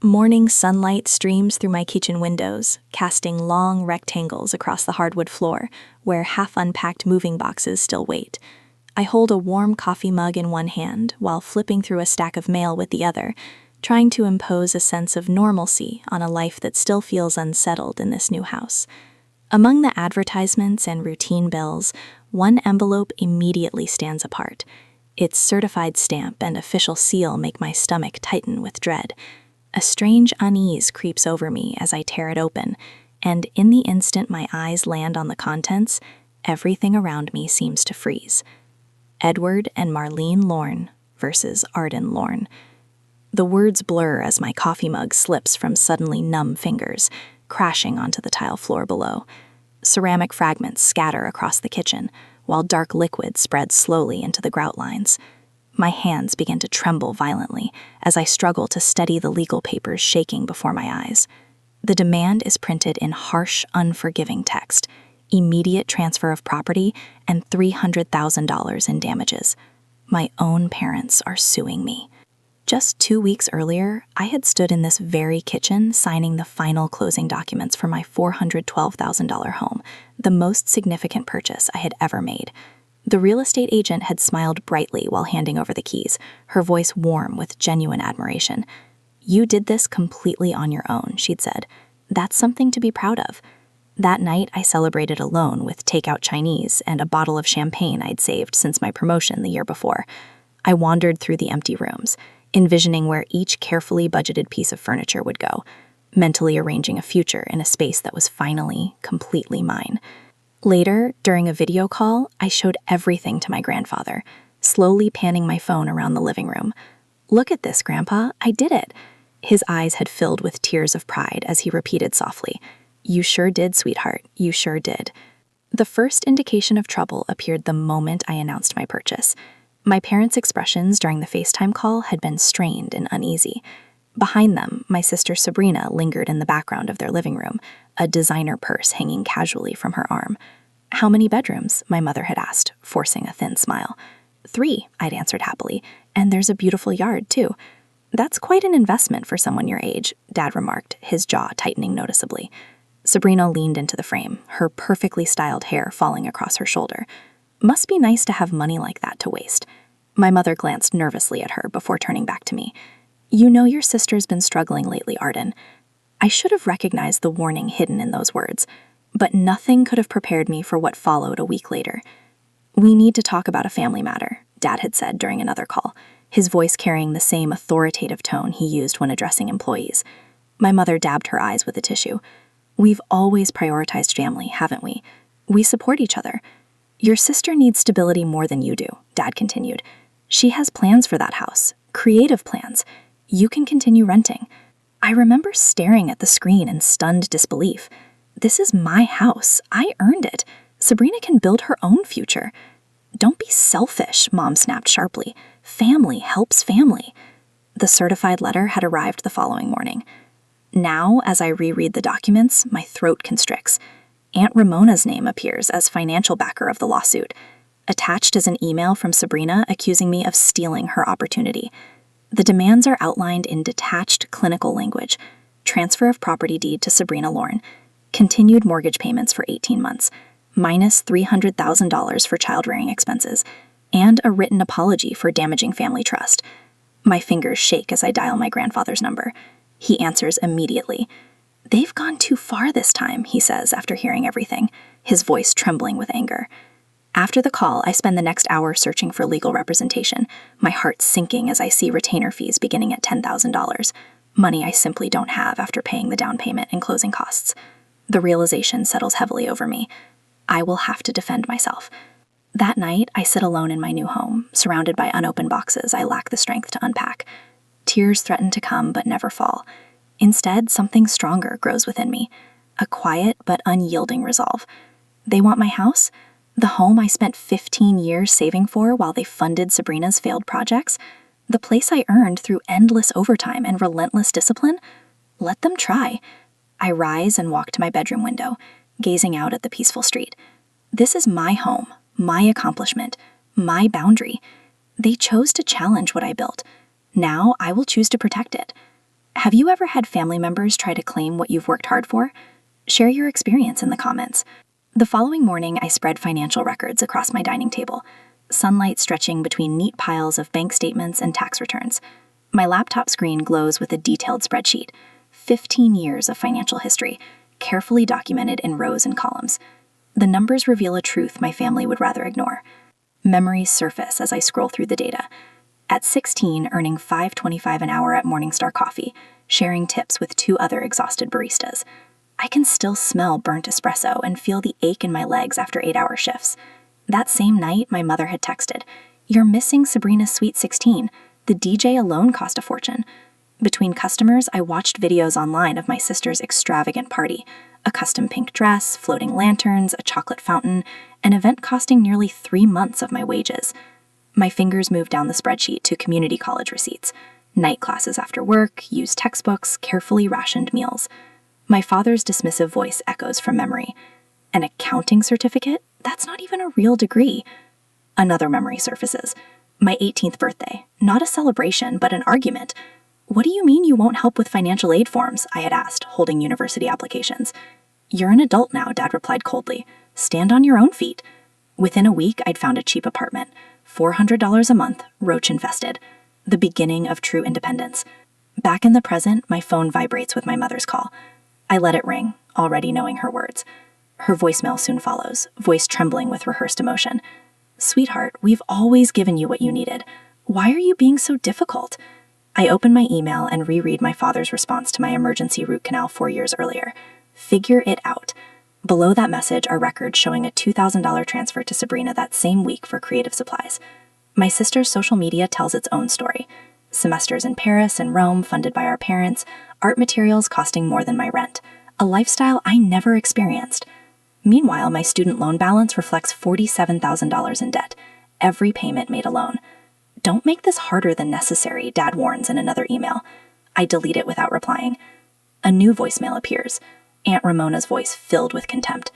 Morning sunlight streams through my kitchen windows, casting long rectangles across the hardwood floor, where half-unpacked moving boxes still wait. I hold a warm coffee mug in one hand while flipping through a stack of mail with the other, trying to impose a sense of normalcy on a life that still feels unsettled in this new house. Among the advertisements and routine bills, one envelope immediately stands apart. Its certified stamp and official seal make my stomach tighten with dread. A strange unease creeps over me as I tear it open, and in the instant my eyes land on the contents, everything around me seems to freeze. Edward and Marlene Lorne versus Arden Lorne. The words blur as my coffee mug slips from suddenly numb fingers, crashing onto the tile floor below. Ceramic fragments scatter across the kitchen, while dark liquid spreads slowly into the grout lines. My hands begin to tremble violently as I struggle to steady the legal papers shaking before my eyes. The demand is printed in harsh, unforgiving text: immediate transfer of property and $300,000 in damages. My own parents are suing me. Just 2 weeks earlier, I had stood in this very kitchen signing the final closing documents for my $412,000 home, the most significant purchase I had ever made. The real estate agent had smiled brightly while handing over the keys, her voice warm with genuine admiration. "You did this completely on your own," she'd said. "That's something to be proud of." That night, I celebrated alone with takeout Chinese and a bottle of champagne I'd saved since my promotion the year before. I wandered through the empty rooms, envisioning where each carefully budgeted piece of furniture would go, mentally arranging a future in a space that was finally completely mine. Later, during a video call, I showed everything to my grandfather, slowly panning my phone around the living room. "Look at this, Grandpa, I did it." His eyes had filled with tears of pride as he repeated softly, "You sure did, sweetheart, you sure did." The first indication of trouble appeared the moment I announced my purchase. My parents' expressions during the FaceTime call had been strained and uneasy. Behind them, my sister Sabrina lingered in the background of their living room, a designer purse hanging casually from her arm. "How many bedrooms?" my mother had asked, forcing a thin smile. "3, I'd answered happily, "and there's a beautiful yard, too." "That's quite an investment for someone your age," Dad remarked, his jaw tightening noticeably. Sabrina leaned into the frame, her perfectly styled hair falling across her shoulder. "Must be nice to have money like that to waste." My mother glanced nervously at her before turning back to me. "You know your sister's been struggling lately, Arden." I should have recognized the warning hidden in those words, but nothing could have prepared me for what followed a week later. "We need to talk about a family matter," Dad had said during another call, his voice carrying the same authoritative tone he used when addressing employees. My mother dabbed her eyes with a tissue. "We've always prioritized family, haven't we? We support each other." "Your sister needs stability more than you do," Dad continued. "She has plans for that house, creative plans. You can continue renting." I remember staring at the screen in stunned disbelief. This is my house. I earned it. Sabrina can build her own future. "Don't be selfish," Mom snapped sharply. "Family helps family." The certified letter had arrived the following morning. Now, as I reread the documents, my throat constricts. Aunt Ramona's name appears as financial backer of the lawsuit. Attached is an email from Sabrina accusing me of stealing her opportunity. The demands are outlined in detached clinical language: transfer of property deed to Sabrina Lorne, continued mortgage payments for 18 months, minus $300,000 for child-rearing expenses, and a written apology for damaging family trust. My fingers shake as I dial my grandfather's number. He answers immediately. "They've gone too far this time," he says after hearing everything, his voice trembling with anger. After the call, I spend the next hour searching for legal representation, my heart sinking as I see retainer fees beginning at $10,000, money I simply don't have after paying the down payment and closing costs. The realization settles heavily over me. I will have to defend myself. That night, I sit alone in my new home, surrounded by unopened boxes I lack the strength to unpack. Tears threaten to come but never fall. Instead, something stronger grows within me, a quiet but unyielding resolve. They want my house? The home I spent 15 years saving for while they funded Sabrina's failed projects? The place I earned through endless overtime and relentless discipline? Let them try. I rise and walk to my bedroom window, gazing out at the peaceful street. This is my home, my accomplishment, my boundary. They chose to challenge what I built. Now I will choose to protect it. Have you ever had family members try to claim what you've worked hard for? Share your experience in the comments. The following morning, I spread financial records across my dining table, sunlight stretching between neat piles of bank statements and tax returns. My laptop screen glows with a detailed spreadsheet, 15 years of financial history, carefully documented in rows and columns. The numbers reveal a truth my family would rather ignore. Memories surface as I scroll through the data. At 16, earning $5.25 an hour at Morningstar Coffee, sharing tips with 2 other exhausted baristas. I can still smell burnt espresso and feel the ache in my legs after 8-hour shifts. That same night, my mother had texted, "You're missing Sabrina's Sweet 16. The DJ alone cost a fortune." Between customers, I watched videos online of my sister's extravagant party. A custom pink dress, floating lanterns, a chocolate fountain, an event costing nearly 3 months of my wages. My fingers moved down the spreadsheet to community college receipts. Night classes after work, used textbooks, carefully rationed meals. My father's dismissive voice echoes from memory. An accounting certificate? That's not even a real degree. Another memory surfaces. My 18th birthday. Not a celebration, but an argument. "What do you mean you won't help with financial aid forms?" I had asked, holding university applications. "You're an adult now," Dad replied coldly. "Stand on your own feet." Within a week, I'd found a cheap apartment. $400 a month, roach infested. The beginning of true independence. Back in the present, my phone vibrates with my mother's call. I let it ring, already knowing her words. Her voicemail soon follows, voice trembling with rehearsed emotion. "Sweetheart, we've always given you what you needed. Why are you being so difficult?" I open my email and reread my father's response to my emergency root canal 4 years earlier. "Figure it out." Below that message are records showing a $2,000 transfer to Sabrina that same week for creative supplies. My sister's social media tells its own story. Semesters in Paris and Rome funded by our parents, art materials costing more than my rent, a lifestyle I never experienced. Meanwhile, my student loan balance reflects $47,000 in debt, every payment made alone. "Don't make this harder than necessary," Dad warns in another email. I delete it without replying. A new voicemail appears, Aunt Ramona's voice filled with contempt.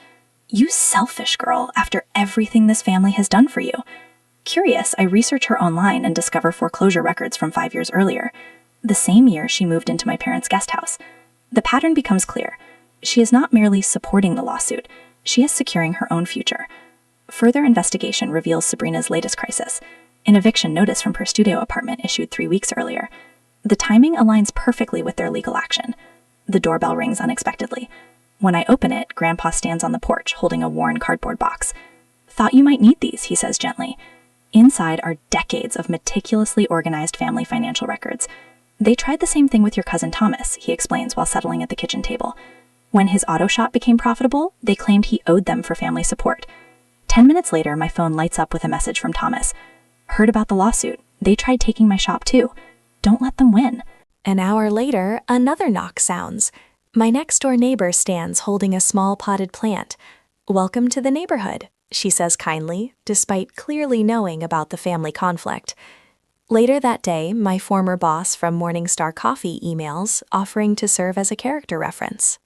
"You selfish girl, after everything this family has done for you." Curious, I research her online and discover foreclosure records from 5 years earlier, the same year she moved into my parents' guest house. The pattern becomes clear. She is not merely supporting the lawsuit, she is securing her own future. Further investigation reveals Sabrina's latest crisis, an eviction notice from her studio apartment issued 3 weeks earlier. The timing aligns perfectly with their legal action. The doorbell rings unexpectedly. When I open it, Grandpa stands on the porch holding a worn cardboard box. "Thought you might need these," he says gently. Inside are decades of meticulously organized family financial records. "They tried the same thing with your cousin Thomas," he explains while settling at the kitchen table. "When his auto shop became profitable, they claimed he owed them for family support. 10 minutes later, my phone lights up with a message from Thomas. "Heard about the lawsuit. They tried taking my shop too. Don't let them win." An hour later, another knock sounds. My next-door neighbor stands holding a small potted plant. "Welcome to the neighborhood," she says kindly, despite clearly knowing about the family conflict. Later that day, my former boss from Morningstar Coffee emails, offering to serve as a character reference.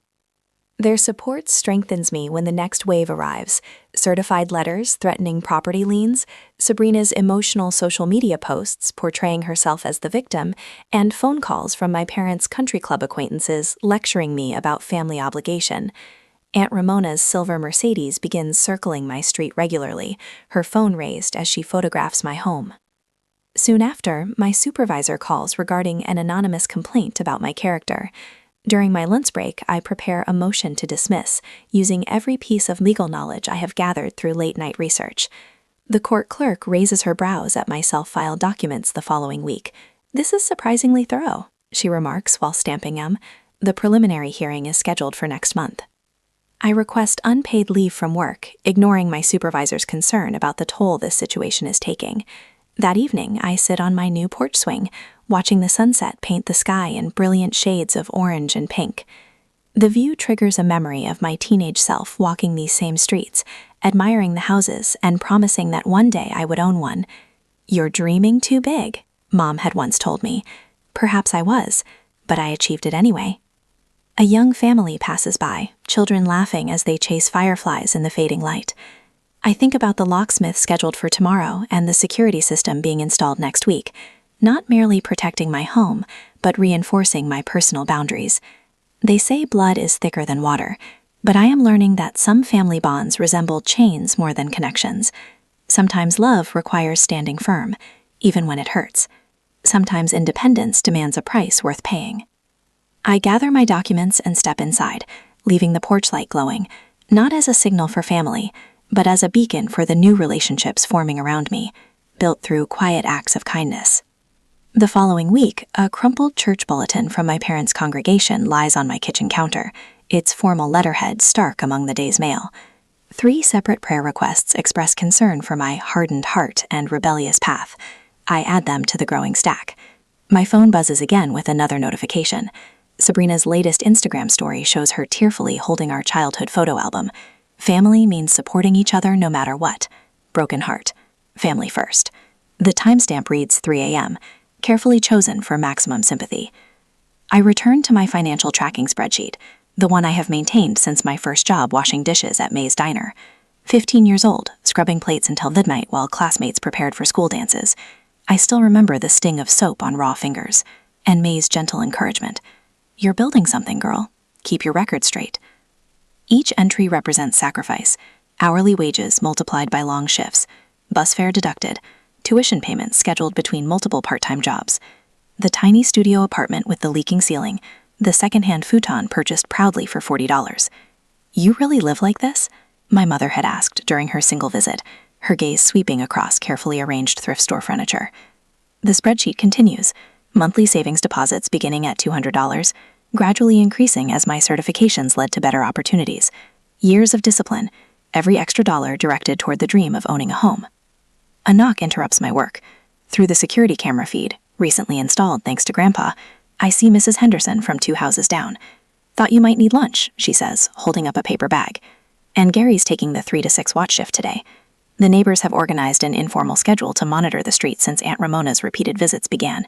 Their support strengthens me when the next wave arrives. Certified letters threatening property liens, Sabrina's emotional social media posts portraying herself as the victim, and phone calls from my parents' country club acquaintances lecturing me about family obligation. Aunt Ramona's silver Mercedes begins circling my street regularly, her phone raised as she photographs my home. Soon after, my supervisor calls regarding an anonymous complaint about my character. During my lunch break, I prepare a motion to dismiss, using every piece of legal knowledge I have gathered through late-night research. The court clerk raises her brows at my self-filed documents the following week. "This is surprisingly thorough," she remarks while stamping them. The preliminary hearing is scheduled for next month. I request unpaid leave from work, ignoring my supervisor's concern about the toll this situation is taking. That evening, I sit on my new porch swing, watching the sunset paint the sky in brilliant shades of orange and pink. The view triggers a memory of my teenage self walking these same streets, admiring the houses and promising that one day I would own one. "You're dreaming too big," Mom had once told me. Perhaps I was, but I achieved it anyway. A young family passes by, children laughing as they chase fireflies in the fading light. I think about the locksmith scheduled for tomorrow and the security system being installed next week. not merely protecting my home, but reinforcing my personal boundaries. They say blood is thicker than water, but I am learning that some family bonds resemble chains more than connections. Sometimes love requires standing firm, even when it hurts. Sometimes independence demands a price worth paying. I gather my documents and step inside, leaving the porch light glowing, not as a signal for family, but as a beacon for the new relationships forming around me, built through quiet acts of kindness. The following week, a crumpled church bulletin from my parents' congregation lies on my kitchen counter, its formal letterhead stark among the day's mail. 3 separate prayer requests express concern for my hardened heart and rebellious path. I add them to the growing stack. My phone buzzes again with another notification. Sabrina's latest Instagram story shows her tearfully holding our childhood photo album. Family means supporting each other no matter what. Broken heart. Family first. The timestamp reads 3 a.m., carefully chosen for maximum sympathy. I return to my financial tracking spreadsheet, the one I have maintained since my first job washing dishes at May's Diner. 15 years old, scrubbing plates until midnight while classmates prepared for school dances. I still remember the sting of soap on raw fingers, and May's gentle encouragement. You're building something, girl. Keep your record straight. Each entry represents sacrifice, hourly wages multiplied by long shifts, bus fare deducted, tuition payments scheduled between multiple part-time jobs, the tiny studio apartment with the leaking ceiling, the second-hand futon purchased proudly for $40. You really live like this? My mother had asked during her single visit, her gaze sweeping across carefully arranged thrift store furniture. The spreadsheet continues, monthly savings deposits beginning at $200, gradually increasing as my certifications led to better opportunities. Years of discipline, every extra dollar directed toward the dream of owning a home. A knock interrupts my work. Through the security camera feed, recently installed thanks to Grandpa, I see Mrs. Henderson from 2 houses down. Thought you might need lunch, she says, holding up a paper bag. And Gary's taking the 3 to 6 watch shift today. The neighbors have organized an informal schedule to monitor the street since Aunt Ramona's repeated visits began.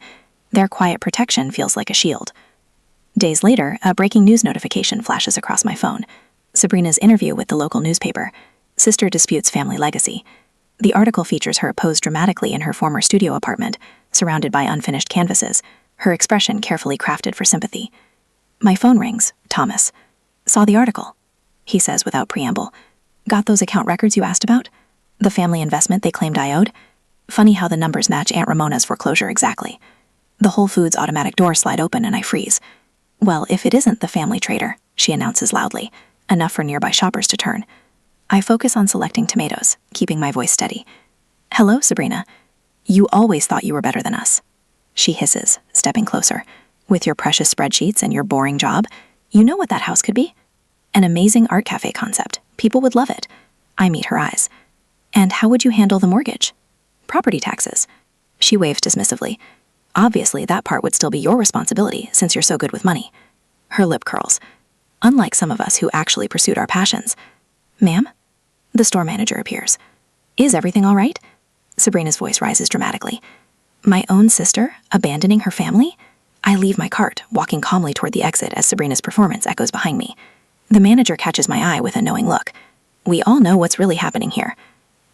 Their quiet protection feels like a shield. Days later, a breaking news notification flashes across my phone. Sabrina's interview with the local newspaper. Sister disputes family legacy. The article features her posed dramatically in her former studio apartment, surrounded by unfinished canvases, her expression carefully crafted for sympathy. My phone rings. Thomas. Saw the article, he says without preamble. Got those account records you asked about? The family investment they claimed I owed? Funny how the numbers match Aunt Ramona's foreclosure exactly. The Whole Foods automatic doors slide open and I freeze. Well, if it isn't the family trader, she announces loudly, enough for nearby shoppers to turn. I focus on selecting tomatoes, keeping my voice steady. Hello, Sabrina. You always thought you were better than us. She hisses, stepping closer. With your precious spreadsheets and your boring job, you know what that house could be? An amazing art cafe concept. People would love it. I meet her eyes. And how would you handle the mortgage? Property taxes. She waves dismissively. Obviously, that part would still be your responsibility since you're so good with money. Her lip curls. Unlike some of us who actually pursued our passions. Ma'am? The store manager appears. Is everything all right? Sabrina's voice rises dramatically. My own sister, abandoning her family? I leave my cart, walking calmly toward the exit as Sabrina's performance echoes behind me. The manager catches my eye with a knowing look. We all know what's really happening here.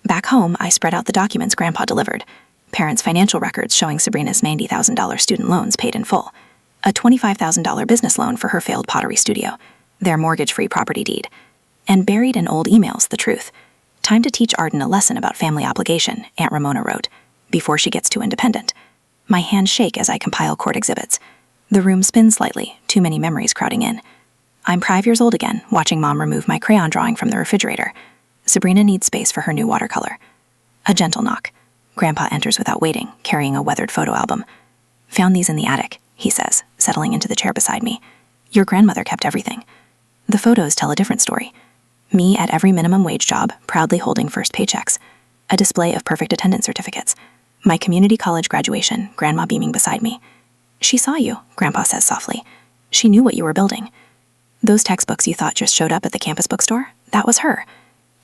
Back home, I spread out the documents Grandpa delivered. Parents' financial records showing Sabrina's $90,000 student loans paid in full. A $25,000 business loan for her failed pottery studio. Their mortgage-free property deed. And buried in old emails, the truth. Time to teach Arden a lesson about family obligation, Aunt Ramona wrote, before she gets too independent. My hands shake as I compile court exhibits. The room spins slightly, too many memories crowding in. I'm 5 years old again, watching Mom remove my crayon drawing from the refrigerator. Sabrina needs space for her new watercolor. A gentle knock. Grandpa enters without waiting, carrying a weathered photo album. Found these in the attic, he says, settling into the chair beside me. Your grandmother kept everything. The photos tell a different story. Me at every minimum wage job, proudly holding first paychecks. A display of perfect attendance certificates. My community college graduation, Grandma beaming beside me. She saw you, Grandpa says softly. She knew what you were building. Those textbooks you thought just showed up at the campus bookstore? That was her.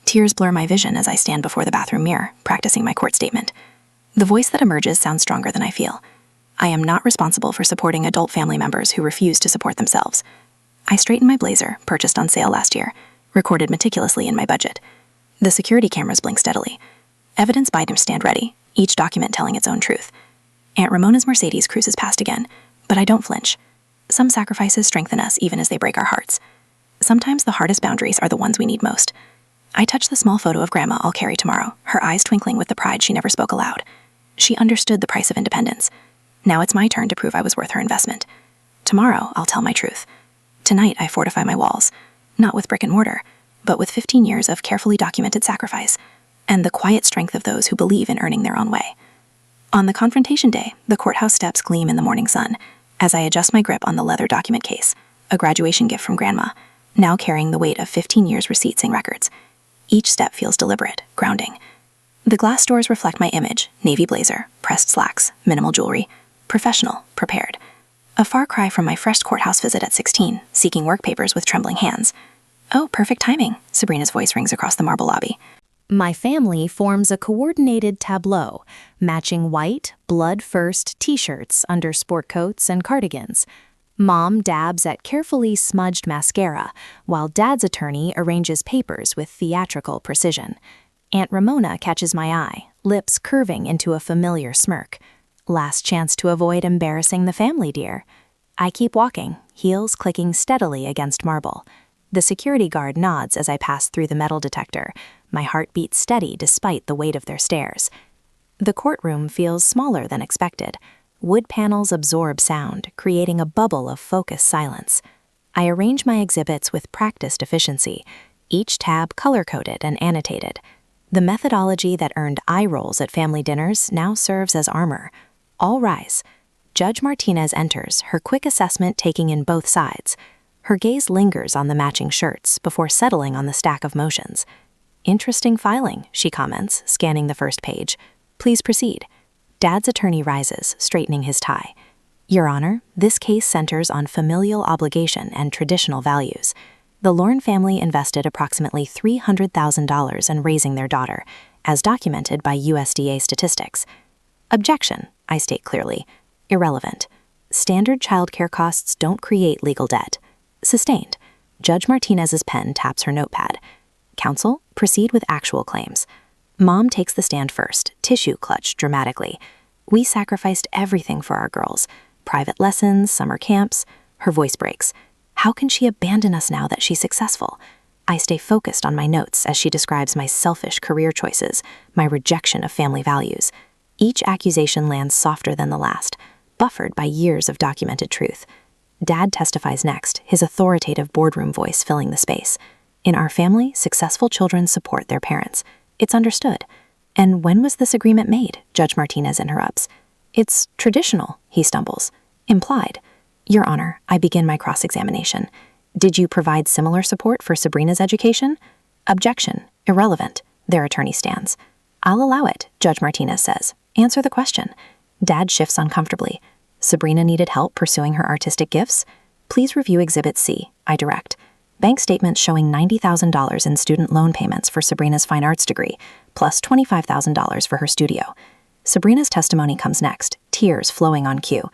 Tears blur my vision as I stand before the bathroom mirror, practicing my court statement. The voice that emerges sounds stronger than I feel. I am not responsible for supporting adult family members who refuse to support themselves. I straighten my blazer, purchased on sale last year, recorded meticulously in my budget. The security cameras blink steadily. Evidence items stand ready, each document telling its own truth. Aunt Ramona's Mercedes cruises past again, but I don't flinch. Some sacrifices strengthen us even as they break our hearts. Sometimes the hardest boundaries are the ones we need most. I touch the small photo of Grandma I'll carry tomorrow, her eyes twinkling with the pride she never spoke aloud. She understood the price of independence. Now it's my turn to prove I was worth her investment. Tomorrow, I'll tell my truth. Tonight, I fortify my walls, not with brick and mortar, but with 15 years of carefully documented sacrifice, and the quiet strength of those who believe in earning their own way. On the confrontation day, the courthouse steps gleam in the morning sun, as I adjust my grip on the leather document case, a graduation gift from Grandma, now carrying the weight of 15 years' receipts and records. Each step feels deliberate, grounding. The glass doors reflect my image: navy blazer, pressed slacks, minimal jewelry, professional, prepared. A far cry from my fresh courthouse visit at 16, seeking work papers with trembling hands. Oh, perfect timing, Sabrina's voice rings across the marble lobby. My family forms a coordinated tableau, matching white, blood-first t-shirts under sport coats and cardigans. Mom dabs at carefully smudged mascara, while Dad's attorney arranges papers with theatrical precision. Aunt Ramona catches my eye, lips curving into a familiar smirk. Last chance to avoid embarrassing the family, dear. I keep walking, heels clicking steadily against marble. The security guard nods as I pass through the metal detector, my heart beats steady despite the weight of their stares. The courtroom feels smaller than expected. Wood panels absorb sound, creating a bubble of focused silence. I arrange my exhibits with practiced efficiency, each tab color-coded and annotated. The methodology that earned eye rolls at family dinners now serves as armor. All rise. Judge Martinez enters, her quick assessment taking in both sides. Her gaze lingers on the matching shirts before settling on the stack of motions. Interesting filing, she comments, scanning the first page. Please proceed. Dad's attorney rises, straightening his tie. Your Honor, this case centers on familial obligation and traditional values. The Lorne family invested approximately $300,000 in raising their daughter, as documented by USDA statistics. Objection, I state clearly. Irrelevant. Standard childcare costs don't create legal debt. Sustained. Judge Martinez's pen taps her notepad. Counsel, proceed with actual claims. Mom takes the stand first, tissue clutched dramatically. We sacrificed everything for our girls. Private lessons, summer camps. Her voice breaks. How can she abandon us now that she's successful? I stay focused on my notes as she describes my selfish career choices, my rejection of family values. Each accusation lands softer than the last, buffered by years of documented truth. Dad testifies next, his authoritative boardroom voice filling the space. In our family, successful children support their parents. It's understood. And when was this agreement made? Judge Martinez interrupts. It's traditional, he stumbles. Implied. Your Honor, I begin my cross-examination. Did you provide similar support for Sabrina's education? Objection. Irrelevant. Their attorney stands. I'll allow it, Judge Martinez says. Answer the question. Dad shifts uncomfortably. Sabrina needed help pursuing her artistic gifts? Please review Exhibit C, I direct. Bank statements showing $90,000 in student loan payments for Sabrina's fine arts degree, plus $25,000 for her studio. Sabrina's testimony comes next, tears flowing on cue.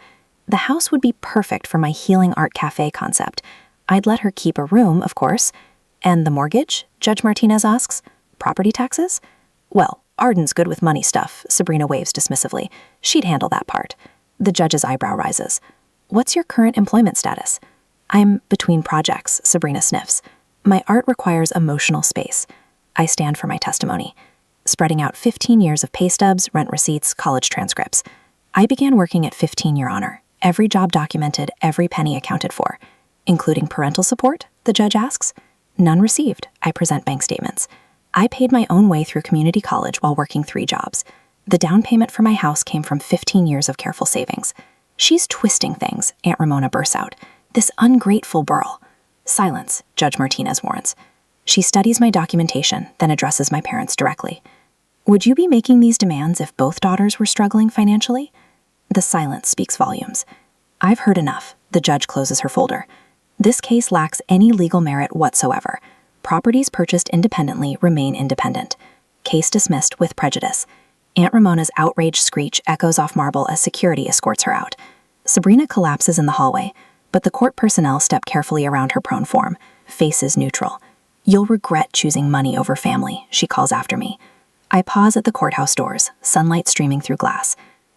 The house would be perfect for my healing art cafe concept. I'd let her keep a room, of course. And the mortgage? Judge Martinez asks. Property taxes? Well, Arden's good with money stuff, Sabrina waves dismissively. She'd handle that part. The judge's eyebrow rises. What's your current employment status? I'm between projects, Sabrina sniffs. My art requires emotional space. I stand for my testimony, spreading out 15 years of pay stubs, rent receipts, college transcripts. I began working at 15, Your Honor. Every job documented, every penny accounted for. Including parental support? The judge asks. None received. I present bank statements. I paid my own way through community college while working 3 jobs. The down payment for my house came from 15 years of careful savings. She's twisting things, Aunt Ramona bursts out. This ungrateful burl. Silence, Judge Martinez warns. She studies my documentation, then addresses my parents directly. Would you be making these demands if both daughters were struggling financially? The silence speaks volumes. I've heard enough. The judge closes her folder. This case lacks any legal merit whatsoever. Properties purchased independently remain independent. Case dismissed with prejudice. Aunt Ramona's outraged screech echoes off marble as security escorts her out. Sabrina collapses in the hallway, but the court personnel step carefully around her prone form, faces neutral. You'll regret choosing money over family, she calls after me. I pause at the courthouse doors, sunlight streaming through glass.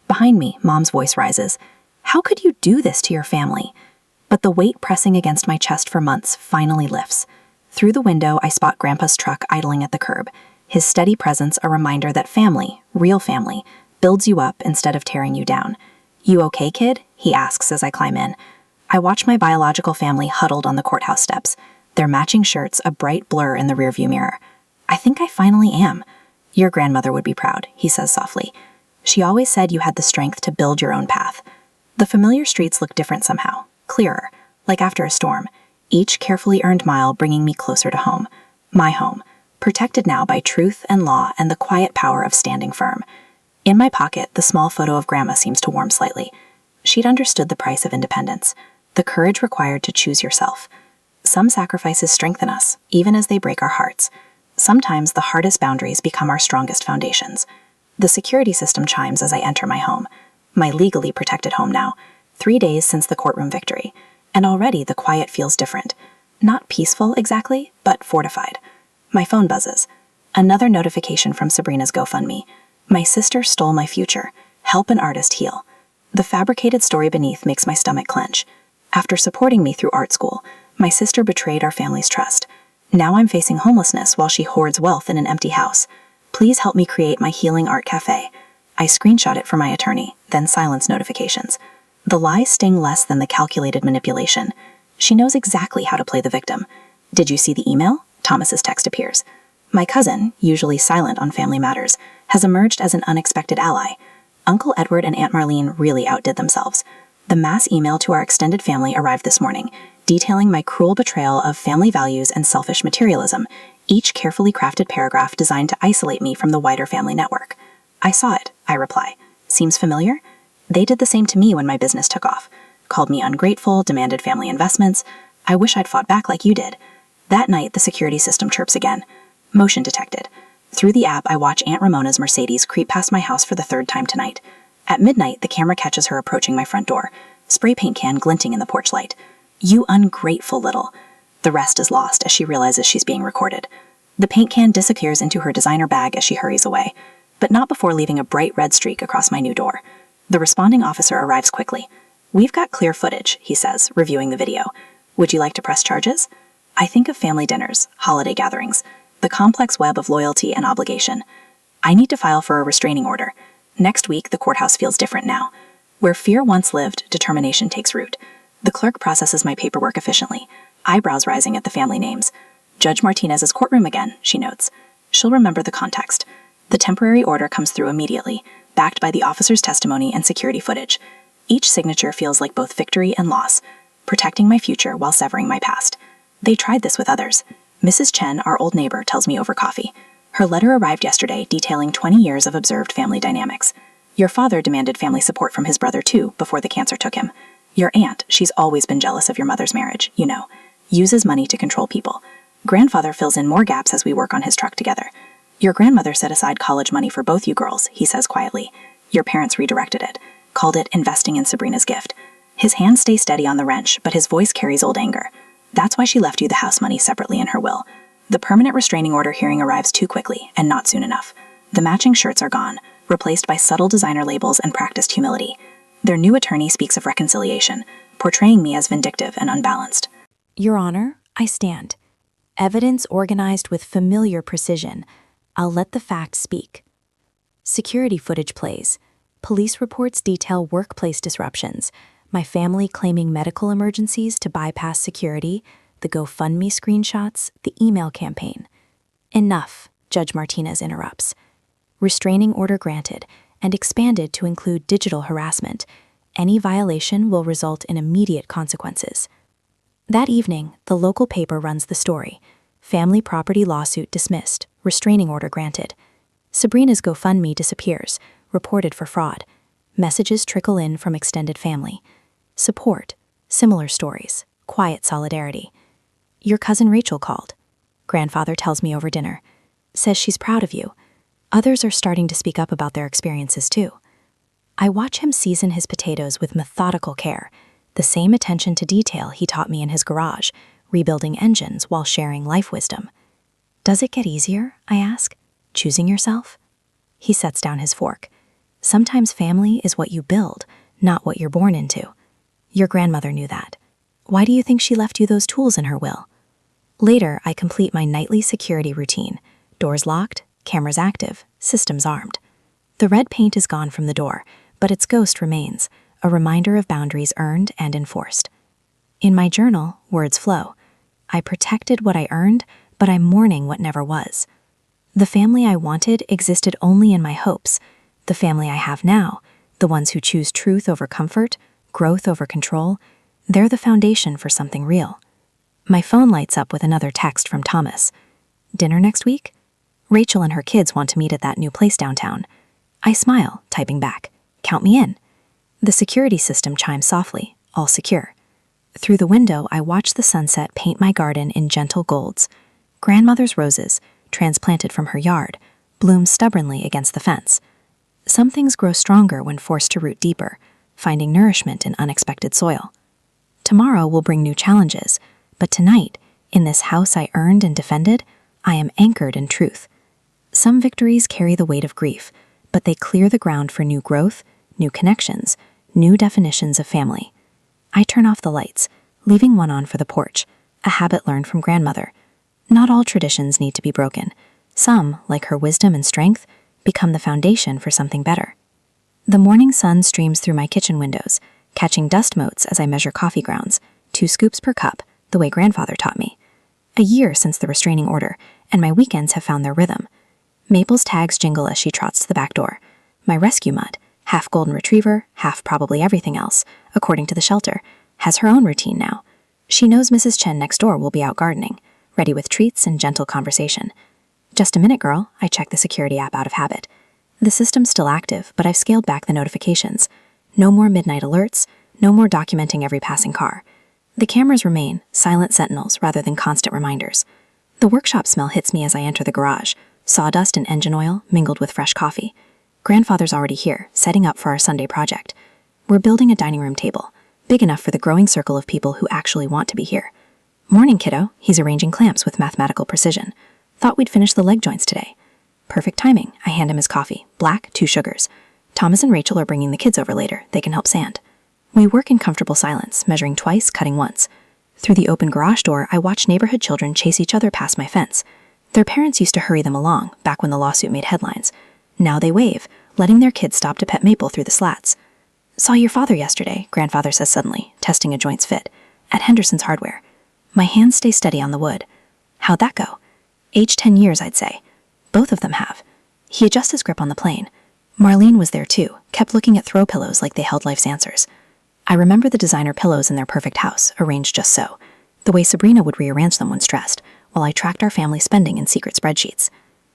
Behind me, Mom's voice rises. How could you do this to your family? But the weight pressing against my chest for months finally lifts. Through the window, I spot Grandpa's truck idling at the curb, his steady presence a reminder that family, real family, builds you up instead of tearing you down. You okay, kid? He asks as I climb in. I watch my biological family huddled on the courthouse steps, their matching shirts a bright blur in the rearview mirror. I think I finally am. Your grandmother would be proud, he says softly. She always said you had the strength to build your own path. The familiar streets look different somehow, clearer, like after a storm, each carefully earned mile bringing me closer to home. My home, protected now by truth and law and the quiet power of standing firm. In my pocket, the small photo of Grandma seems to warm slightly. She'd understood the price of independence, the courage required to choose yourself. Some sacrifices strengthen us, even as they break our hearts. Sometimes the hardest boundaries become our strongest foundations. The security system chimes as I enter my home, my legally protected home now, 3 days since the courtroom victory, and already the quiet feels different. Not peaceful exactly, but fortified. My phone buzzes. Another notification from Sabrina's GoFundMe. My sister stole my future. Help an artist heal. The fabricated story beneath makes my stomach clench. After supporting me through art school, my sister betrayed our family's trust. Now I'm facing homelessness while she hoards wealth in an empty house. Please help me create my healing art cafe. I screenshot it for my attorney, then silence notifications. The lies sting less than the calculated manipulation. She knows exactly how to play the victim. Did you see the email? Thomas's text appears. My cousin, usually silent on family matters, has emerged as an unexpected ally. Uncle Edward and Aunt Marlene really outdid themselves. The mass email to our extended family arrived this morning, detailing my cruel betrayal of family values and selfish materialism, each carefully crafted paragraph designed to isolate me from the wider family network. I saw it, I reply. Seems familiar? They did the same to me when my business took off. Called me ungrateful, demanded family investments. I wish I'd fought back like you did. That night, the security system chirps again. Motion detected. Through the app, I watch Aunt Ramona's Mercedes creep past my house for the 3rd time tonight. At midnight, the camera catches her approaching my front door, spray paint can glinting in the porch light. You ungrateful little. The rest is lost as she realizes she's being recorded. The paint can disappears into her designer bag as she hurries away, but not before leaving a bright red streak across my new door. The responding officer arrives quickly. We've got clear footage, he says, reviewing the video. Would you like to press charges? I think of family dinners, holiday gatherings, the complex web of loyalty and obligation. I need to file for a restraining order. Next week, the courthouse feels different now. Where fear once lived, determination takes root. The clerk processes my paperwork efficiently, eyebrows rising at the family names. Judge Martinez's courtroom again, she notes. She'll remember the context. The temporary order comes through immediately, backed by the officer's testimony and security footage. Each signature feels like both victory and loss, protecting my future while severing my past. They tried this with others. Mrs. Chen, our old neighbor, tells me over coffee. Her letter arrived yesterday detailing 20 years of observed family dynamics. Your father demanded family support from his brother too before the cancer took him. Your aunt, she's always been jealous of your mother's marriage, you know, uses money to control people. Grandfather fills in more gaps as we work on his truck together. Your grandmother set aside college money for both you girls, he says quietly. Your parents redirected it, called it investing in Sabrina's gift. His hands stay steady on the wrench, but his voice carries old anger. That's why she left you the house money separately in her will. The permanent restraining order hearing arrives too quickly, and not soon enough. The matching shirts are gone, replaced by subtle designer labels and practiced humility. Their new attorney speaks of reconciliation, portraying me as vindictive and unbalanced. Your Honor, I stand. Evidence organized with familiar precision. I'll let the facts speak. Security footage plays. Police reports detail workplace disruptions, my family claiming medical emergencies to bypass security, the GoFundMe screenshots, the email campaign. Enough, Judge Martinez interrupts. Restraining order granted and expanded to include digital harassment. Any violation will result in immediate consequences. That evening, the local paper runs the story. Family property lawsuit dismissed, restraining order granted. Sabrina's GoFundMe disappears, reported for fraud. Messages trickle in from extended family. Support, similar stories, quiet solidarity. Your cousin Rachel called. Grandfather tells me over dinner. Says she's proud of you. Others are starting to speak up about their experiences too. I watch him season his potatoes with methodical care, the same attention to detail he taught me in his garage, rebuilding engines while sharing life wisdom. Does it get easier, I ask, choosing yourself? He sets down his fork. Sometimes family is what you build, not what you're born into. Your grandmother knew that. Why do you think she left you those tools in her will? Later, I complete my nightly security routine. Doors locked, cameras active, systems armed. The red paint is gone from the door, but its ghost remains, a reminder of boundaries earned and enforced. In my journal, words flow. I protected what I earned, but I'm mourning what never was. The family I wanted existed only in my hopes. The family I have now, the ones who choose truth over comfort, growth over control, they're the foundation for something real. My phone lights up with another text from Thomas. Dinner next week? Rachel and her kids want to meet at that new place downtown. I smile, typing back. Count me in. The security system chimes softly, all secure. Through the window, I watch the sunset paint my garden in gentle golds. Grandmother's roses, transplanted from her yard, bloom stubbornly against the fence. Some things grow stronger when forced to root deeper, finding nourishment in unexpected soil. Tomorrow will bring new challenges, but tonight, in this house I earned and defended, I am anchored in truth. Some victories carry the weight of grief, but they clear the ground for new growth, new connections, new definitions of family. I turn off the lights, leaving one on for the porch, a habit learned from grandmother. Not all traditions need to be broken. Some, like her wisdom and strength, become the foundation for something better. The morning sun streams through my kitchen windows, catching dust motes as I measure coffee grounds, 2 scoops per cup, the way grandfather taught me. A year since the restraining order, and my weekends have found their rhythm. Maple's tags jingle as she trots to the back door. My rescue mutt, half golden retriever, half probably everything else, according to the shelter, has her own routine now. She knows Mrs. Chen next door will be out gardening, ready with treats and gentle conversation. Just a minute, girl, I check the security app out of habit. The system's still active, but I've scaled back the notifications. No more midnight alerts, no more documenting every passing car. The cameras remain, silent sentinels rather than constant reminders. The workshop smell hits me as I enter the garage, sawdust and engine oil mingled with fresh coffee. Grandfather's already here, setting up for our Sunday project. We're building a dining room table, big enough for the growing circle of people who actually want to be here. Morning, kiddo, he's arranging clamps with mathematical precision. Thought we'd finish the leg joints today. Perfect timing, I hand him his coffee, black, 2 sugars. Thomas and Rachel are bringing the kids over later, they can help sand. We work in comfortable silence, measuring twice, cutting once. Through the open garage door, I watch neighborhood children chase each other past my fence. Their parents used to hurry them along, back when the lawsuit made headlines. Now they wave, letting their kids stop to pet Maple through the slats. Saw your father yesterday, grandfather says suddenly, testing a joint's fit, at Henderson's Hardware. My hands stay steady on the wood. How'd that go? Age 10 years, I'd say. Both of them have. He adjusts his grip on the plane. Marlene was there too, kept looking at throw pillows like they held life's answers. I remember the designer pillows in their perfect house, arranged just so, the way Sabrina would rearrange them when stressed, while I tracked our family spending in secret spreadsheets.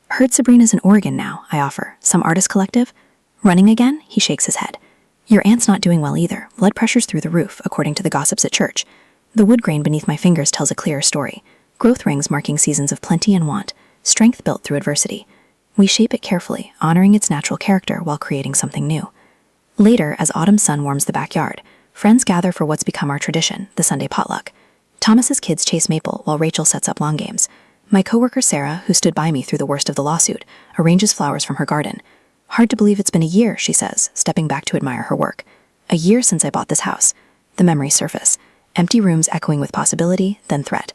Heard Sabrina's in Oregon now, I offer. Some artist collective? Running again? He shakes his head. Your aunt's not doing well either. Blood pressure's through the roof, according to the gossips at church. The wood grain beneath my fingers tells a clearer story. Growth rings marking seasons of plenty and want, strength built through adversity. We shape it carefully, honoring its natural character while creating something new. Later, as autumn sun warms the backyard, friends gather for what's become our tradition, the Sunday potluck. Thomas's kids chase Maple while Rachel sets up lawn games. My coworker Sarah, who stood by me through the worst of the lawsuit, arranges flowers from her garden. Hard to believe it's been a year, she says, stepping back to admire her work. A year since I bought this house. The memories surface. Empty rooms echoing with possibility, then threat.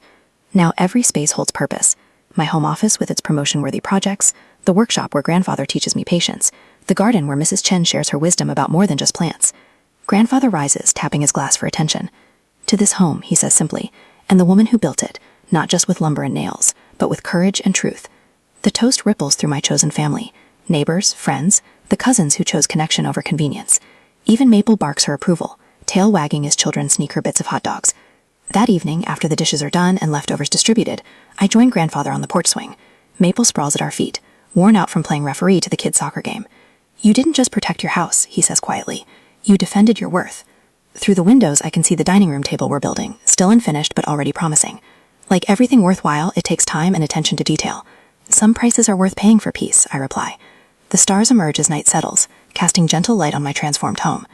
Now every space holds purpose. My home office with its promotion-worthy projects, the workshop where grandfather teaches me patience, the garden where Mrs. Chen shares her wisdom about more than just plants. Grandfather rises, tapping his glass for attention. To this home, he says simply, and the woman who built it, not just with lumber and nails, but with courage and truth. The toast ripples through my chosen family, neighbors, friends, the cousins who chose connection over convenience. Even Maple barks her approval, tail wagging as children sneak her bits of hot dogs. That evening, after the dishes are done and leftovers distributed, I join grandfather on the porch swing. Maple sprawls at our feet, worn out from playing referee to the kids' soccer game. You didn't just protect your house, he says quietly. You defended your worth. Through the windows, I can see the dining room table we're building, still unfinished but already promising. Like everything worthwhile, it takes time and attention to detail. Some prices are worth paying for peace, I reply. The stars emerge as night settles, casting gentle light on my transformed home.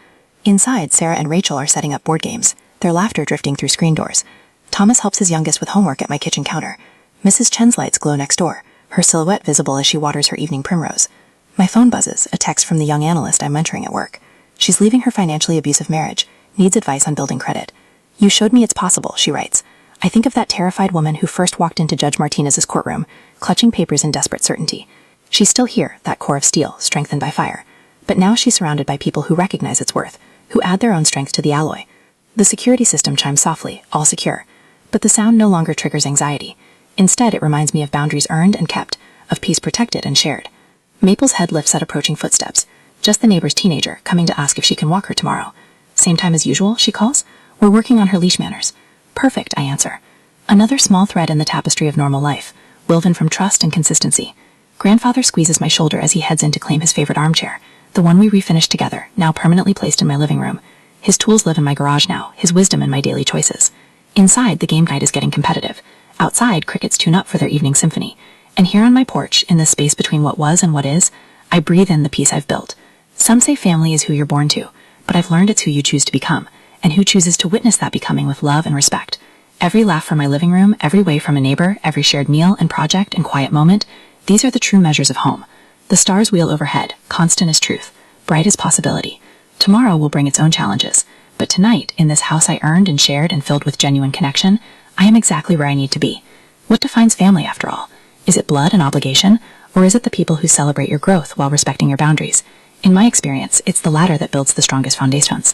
Inside, Sarah and Rachel are setting up board games, their laughter drifting through screen doors. Thomas helps his youngest with homework at my kitchen counter. Mrs. Chen's lights glow next door, her silhouette visible as she waters her evening primrose. My phone buzzes, a text from the young analyst I'm mentoring at work. She's leaving her financially abusive marriage, needs advice on building credit. You showed me it's possible, she writes. I think of that terrified woman who first walked into Judge Martinez's courtroom, clutching papers in desperate certainty. She's still here, that core of steel, strengthened by fire. But now she's surrounded by people who recognize its worth, who add their own strength to the alloy. The security system chimes softly, all secure. But the sound no longer triggers anxiety. Instead, it reminds me of boundaries earned and kept, of peace protected and shared. Maple's head lifts at approaching footsteps. Just the neighbor's teenager, coming to ask if she can walk her tomorrow. Same time as usual, she calls? We're working on her leash manners. Perfect, I answer. Another small thread in the tapestry of normal life, woven from trust and consistency. Grandfather squeezes my shoulder as he heads in to claim his favorite armchair, the one we refinished together, now permanently placed in my living room. His tools live in my garage now, his wisdom in my daily choices. Inside, the game night is getting competitive. Outside, crickets tune up for their evening symphony. And here on my porch, in the space between what was and what is, I breathe in the peace I've built. Some say family is who you're born to, but I've learned it's who you choose to become, and who chooses to witness that becoming with love and respect. Every laugh from my living room, every wave from a neighbor, every shared meal and project and quiet moment, these are the true measures of home. The stars wheel overhead, constant as truth, bright as possibility. Tomorrow will bring its own challenges, but tonight, in this house I earned and shared and filled with genuine connection, I am exactly where I need to be. What defines family, after all? Is it blood and obligation, or is it the people who celebrate your growth while respecting your boundaries? In my experience, it's the latter that builds the strongest foundations.